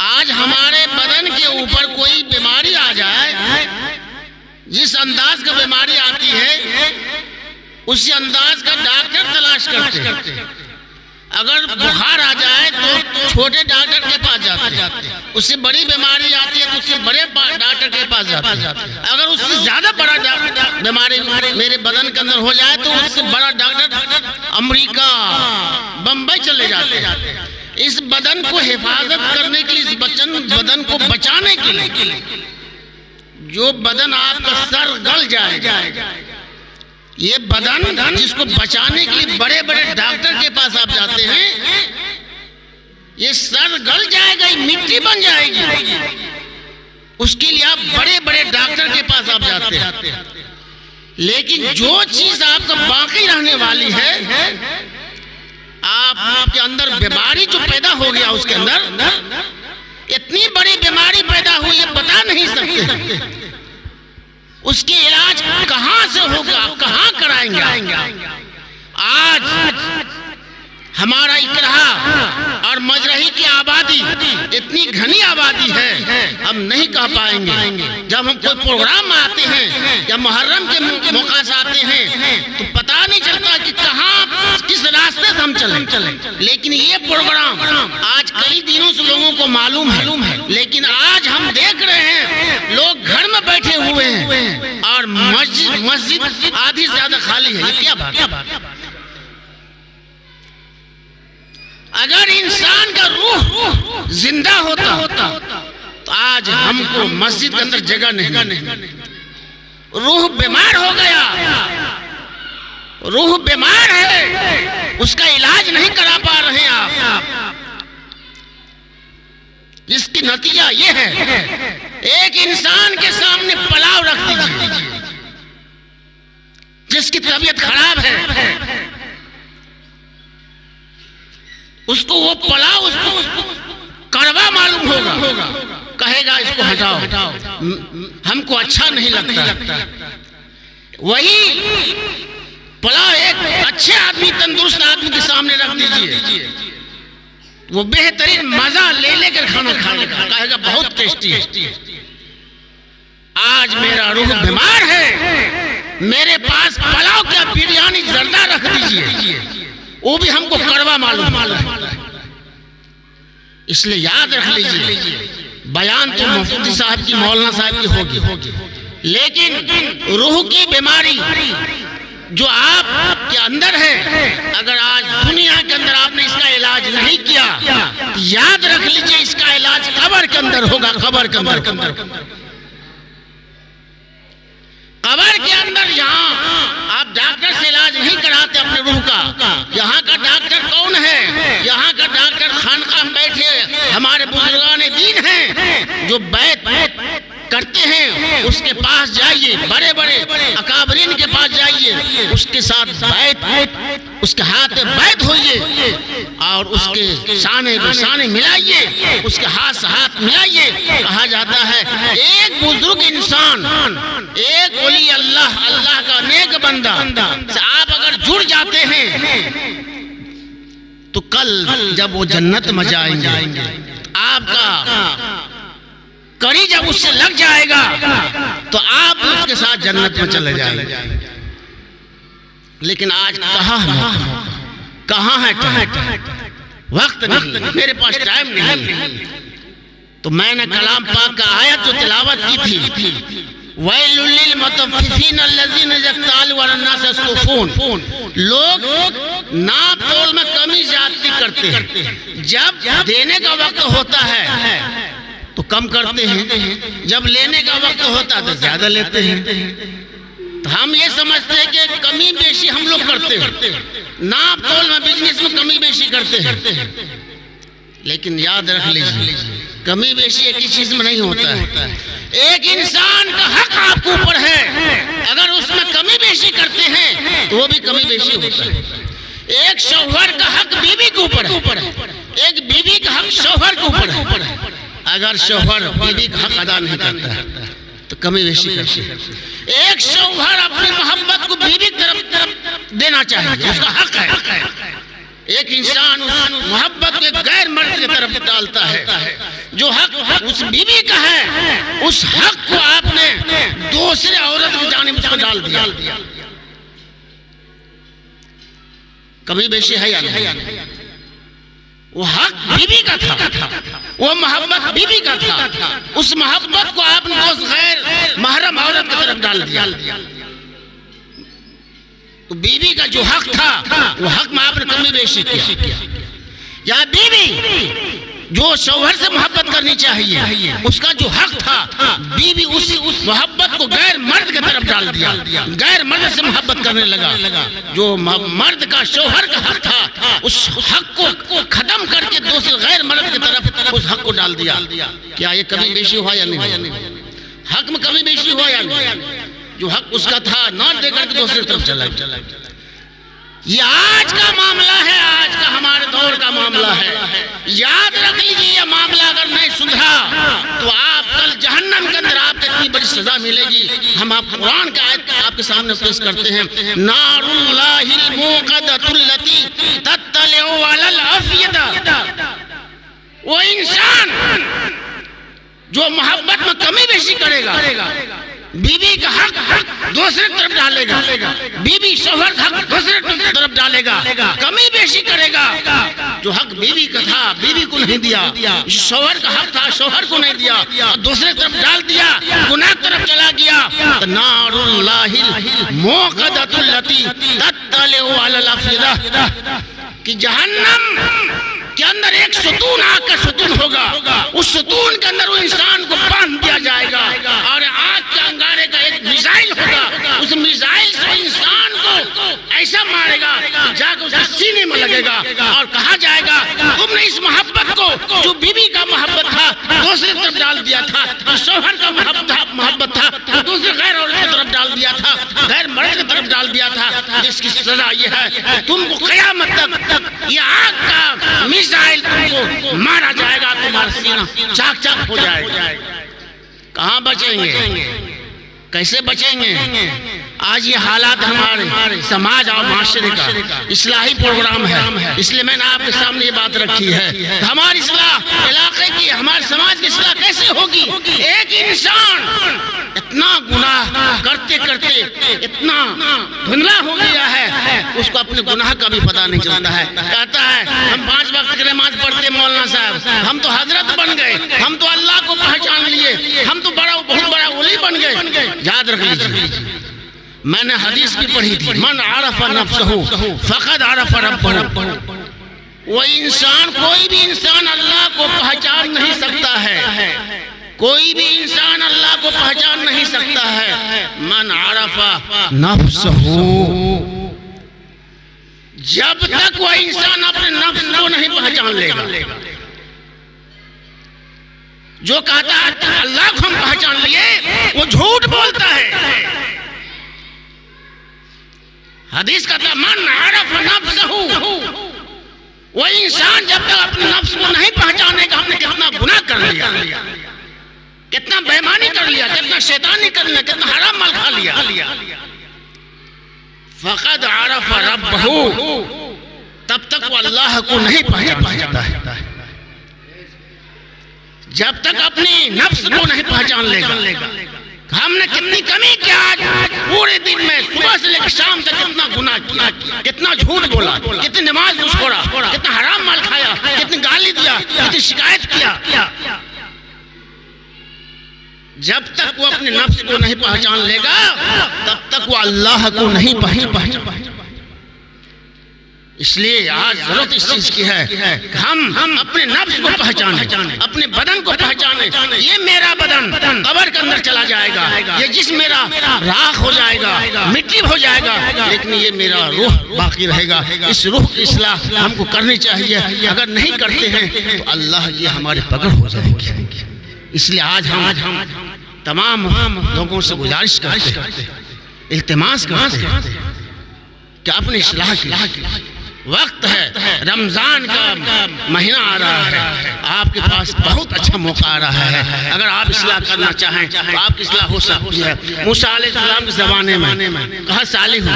آج ہمارے بدن کے اوپر کوئی بیماری آ جائے، جس انداز کا بیماری آتی ہے اسی انداز کا ڈاکٹر تلاش کرتے ہیں۔ اگر بخار آ جائے تو چھوٹے ڈاکٹر کے پاس جاتے ہیں، اس سے بڑی بیماری آتی ہے تو اس سے بڑے ڈاکٹر کے پاس جاتے ہیں۔ اگر اس سے زیادہ بڑا بیماری میرے بدن کے اندر ہو جائے تو اس سے بڑا ڈاکٹر امریکہ، بمبئی چلے جاتے ہیں۔ اس بدن کو حفاظت کرنے کے لیے، اس بدن کو بچانے کے لیے، جو بدن آپ کا سر گل جائے، یہ بدن جس کو بچانے کے لیے بڑے بڑے ڈاکٹر کے پاس آپ جاتے ہیں، یہ سر گل جائے گا، یہ مٹی بن جائے گی، اس کے لیے آپ بڑے بڑے ڈاکٹر کے پاس آپ جاتے ہیں۔ لیکن جو چیز آپ کا باقی رہنے والی ہے، آپ کے اندر بیماری جو پیدا ہو گیا، اس کے اندر اتنی بڑی بیماری پیدا ہوئی ہے بتا نہیں سکتے، اس کی علاج کہاں سے ہوگا، کہاں کرائیں گے؟ آج ہمارا اقرا اور مجرحی کی آبادی اتنی گھنی آبادی ہے، ہم نہیں کہہ پائیں گے۔ جب ہم کوئی پروگرام آتے ہیں یا محرم کے موقع سے آتے ہیں تو پتہ نہیں چلتا کہ کہاں کس راستے سے ہم چلیں، لیکن یہ پروگرام آج کئی دنوں سے لوگوں کو معلوم ہے، لیکن آج ہم دیکھ رہے ہیں لوگ گھر میں بیٹھے ہوئے ہیں اور مسجد آدھی سے زیادہ خالی ہے۔ یہ کیا بات ہے؟ اگر انسان کا روح زندہ ہوتا تو آج ہم کو مسجد کے اندر جگہ نہیں۔ روح بیمار ہو گیا، روح بیمار ہے، اس کا علاج نہیں کرا پا رہے ہیں آپ، جس کی نتیجہ یہ ہے ایک انسان کے سامنے پلاؤ رکھ دیجیے، جس کی طبیعت خراب ہے، اس کو وہ پلاؤ اس کو کڑوا معلوم ہوگا، کہے گا اس کو ہٹاؤ، ہم کو اچھا نہیں لگتا۔ وہی پلاؤ ایک اچھے آدمی، تندرست آدمی کے سامنے رکھ دیجئے، وہ بہترین مزہ لے کر کھانا کھانے کا، کہے گا بہت ٹیسٹی ہے۔ آج میرا روح بیمار ہے، میرے پاس پلاؤ کیا بریانی زردہ رکھ دیجئے، وہ بھی ہم کو کڑوا معلوم ہے۔ اس لیے یاد رکھ لیجئے، بیان تو مفتی صاحب کی، مولانا صاحب کی ہوگی، لیکن روح کی بیماری جو آپ کے اندر ہے، اگر آج دنیا کے اندر آپ نے اس کا علاج نہیں کیا، یاد رکھ لیجئے اس کا علاج قبر کے اندر ہوگا، قبر کے اندر۔ قبر کے اندر یہاں آپ ڈاکٹر سے علاج نہیں کراتے اپنے روح کا، یہاں کا ڈاکٹر کون ہے؟ یہاں کا ڈاکٹر خانقاہ میں بیٹھے ہمارے بزرگان دین ہیں جو بیعت کرتے ہیں، اس کے پاس جائیے، بڑے بڑے اکابرین کے پاس جائیے، اس کے ساتھ بیعت، اس کے ہاتھ بیعت ہوئیے اور اس کے سانے میں سانے ملائیے، اس کے ہاتھ سے ہاتھ ملائیے۔ کہا جاتا ہے ایک بزرگ انسان، ایک ولی اللہ، اللہ کا نیک بندہ سے آپ اگر جڑ جاتے ہیں تو کل جب وہ جنت میں جائیں گے، آپ کا کڑی جب اس سے لگ جائے گا تو آپ اس کے ساتھ جنت میں چلے جائیں گے۔ لیکن آج کہاں ہے وقت نہیں، میرے پاس ٹائم نہیں۔ تو میں نے کلام پاک کا آیت جو تلاوت کی تھی، وَيْلٌ لِّلْمُطَفِّفِينَ الَّذِينَ يَكْتَالُونَ عَلَى النَّاسِ يَسْتَوْفُونَ، لوگ ناپ تول میں کمی زیادتی کرتے ہیں، جب دینے کا وقت ہوتا ہے تو کم کرتے ہیں، جب لینے کا وقت ہوتا ہے تو زیادہ لیتے ہیں۔ ہم یہ سمجھتے ہیں کہ کمی بیشی ہم لوگ کرتے ہیں، ناپ تول میں بزنس میں کمی بیشی کرتے ہیں، لیکن یاد رکھ لیجیے کمی بیشی ایک ہی چیز میں نہیں ہوتا ہے۔ ایک انسان کا حق آپ کے اوپر ہے، اگر اس میں کمی بیشی کرتے ہیں تو وہ بھی کمی بیشی ہوتا ہے۔ ایک شوہر کا حق بیوی کے اوپر ہے، ایک بیوی کا حق شوہر کے اوپر ہے، اگر شوہر بیوی کا حق ادا نہیں کرتا ہے تو کمی بیشی کرتی ہے۔ ایک شوہر اپنی محبت کو بیوی کی طرف دینا چاہیے، اس کا حق ہے۔ ایک انسان اس محبت کو ایک غیر مرد کی طرف ڈالتا ہے. جو حق اس بیوی کا ہے اس حق کو آپ نے دوسرے عورت کی جانب اس کو ڈال دیا. کبھی بیشی ہے یا نہیں؟ وہ حق بیوی کا تھا، وہ محبت بیوی کا تھا، اس محبت کو آپ نے اس غیر محرم عورت کی طرف ڈال دیا. تو بیوی کا جو حق تھا وہ حق میں آپ نے کمی بیشی کیا. یا بیوی جو شوہر سے محبت کرنی چاہیے اس کا جو حق تھا بیوی اسی محبت کو غیر مرد کی طرف ڈال دیا، غیر مرد سے محبت کرنے لگا. جو مرد کا شوہر کا حق تھا اس حق کو ختم کر کے دوسرے غیر مرد کی طرف اس حق کو ڈال دیا. کیا یہ کمی بیشی ہوا یا نہیں؟ حق میں کمی بیشی ہوا یا نہیں؟ جو حق اس کا تھا نہ دے کر کے دوسری طرف چلا گیا. یہ آج کا معاملہ ہے، آج کا ہمارے دور کا معاملہ ہے. یاد رکھ لیجیے یہ معاملہ اگر نہیں سدھرا تو آپ کل جہنم کے اندر آپ کو اتنی بڑی سزا ملے گی. ہم آپ قرآن کی آیت آپ کے سامنے پیش کرتے ہیں. نار اللہ الموقدۃ التی تطلع علی الافئدہ. وہ انسان جو محبت میں کمی بیشی کرے گا، بیوی کا حق دوسرے طرف ڈالے گا، بیوی شوہر کا حق دوسرے طرف ڈالے گا، کمی بیشی کرے گا. جو حق بیوی کا تھا بیوی کو نہیں دیا، شوہر کا حق تھا شوہر کو نہیں دیا، دوسرے طرف ڈال دیا، گناہ طرف چلا گیا. نار اللہ الموقدۃ التی تطلع علی الافئدہ. کہ جہنم کے اندر ایک ستون آگ کا ستون ہوگا، اس ستون کے اندر وہ انسان کو باندھ دیا جائے گا اور آگ کے انگارے کا ایک میزائل ہوگا. اس میزائل سے انسان کو ایسا مارے گا جا کے اس کے سینے میں لگے گا اور کہا جائے گا تم نے اس محبت کو جو بیوی کا محبت تھا دوسری طرف ڈال دیا تھا، جو شوہر کا محبت تھا دوسرے غیر عورت کی طرف ڈال دیا تھا، غیر مرد کی طرف ڈال دیا تھا. اس کی سزا یہ ہے تم کو قیامت تک یہ آگ کا میزائل تم کو مارا جائے گا، تمہارا سینہ چاک چاک ہو جائے گا. کہاں بچیں گے؟ کیسے بچیں گے؟ آج یہ حالات ہمارے سماج اور معاشرے کا اصلاحی پروگرام ہے، اس لیے میں نے آپ کے سامنے یہ بات رکھی ہے. ہماری اصلاح علاقے کی، ہمارے سماج کی اصلاح کیسے ہوگی؟ ایک انسان اتنا گناہ کرتے کرتے اتنا دھندلا ہو گیا ہے اس کو اپنے گناہ کا بھی پتہ نہیں چلتا ہے. کہتا ہے ہم 5 وقت کی نماز پڑھتے مولانا صاحب، ہم تو حضرت بن گئے، ہم تو اللہ کو پہچان لیے، ہم تو بہت بڑا ولی بن گئے. یاد رکھ لیجیے میں نے حدیث بھی پڑھی تھی، من عرف نفسہ فقد عرف ربہ. وہ انسان، کوئی بھی انسان اللہ کو پہچان نہیں سکتا ہے، کوئی بھی انسان اللہ کو پہچان نہیں سکتا ہے. من عرف نفسہ، جب تک وہ انسان اپنے نفس کو نہیں پہچان لے گا. جو کہتا ہے اللہ کو ہم پہچان لیے وہ جھوٹ بولتا ہے. حدیث کہتا ہے من عرف نفسہ، وہ انسان جب تک اپنے نفس کو نہیں پہچانے گا ہم نے کتنا گناہ کر لیا، کتنا بے ایمانی کر لیا، کتنا شیطانی کر لیا، کتنا حرام مال کھا لیا. فقد عرف ربہ، تب تک وہ اللہ کو نہیں پہچانتا ہے. جب تک اپنی نفس کو نہیں پہچان لے گا. ہم نے کتنی کمی کیا آج پورے دن میں، صبح سے لے کر شام تک کتنا گناہ کیا، کتنا جھوٹ بولا، کتنی نماز نہیں چھوڑا، کتنا حرام مال کھایا، کتنی گالی دیا، کتنی شکایت کیا. جب تک وہ اپنے نفس کو نہیں پہچان لے گا تب تک وہ اللہ کو نہیں پہچان. اس لیے آج ضرورت اس چیز کی ہے کہ ہم اپنے نفس کو پہچانیں، اپنے بدن کو پہچانیں. یہ میرا بدن قبر کے اندر چلا جائے گا، یہ جسم میرا راکھ ہو جائے گا، مٹی ہو جائے گا، لیکن یہ میرا روح باقی رہے گا. اس روح کی اصلاح ہم کو کرنی چاہیے. اگر نہیں کرتے ہیں تو اللہ یہ ہمارے پکڑ ہو جائے گی. اس لیے آج ہم تمام لوگوں سے گزارش کرتے ہیں، التماس کرتے ہیں کہ اپنی اصلاح کی وقت ہے. رمضان کا مہینہ آ رہا ہے، آپ کے پاس بہت اچھا موقع آ رہا ہے. اگر آپ اصلاح کرنا چاہیں تو آپ کی اصلاح ہو سکتی ہے. موسیٰ علیہ السلام کے زمانے میں کہا صالح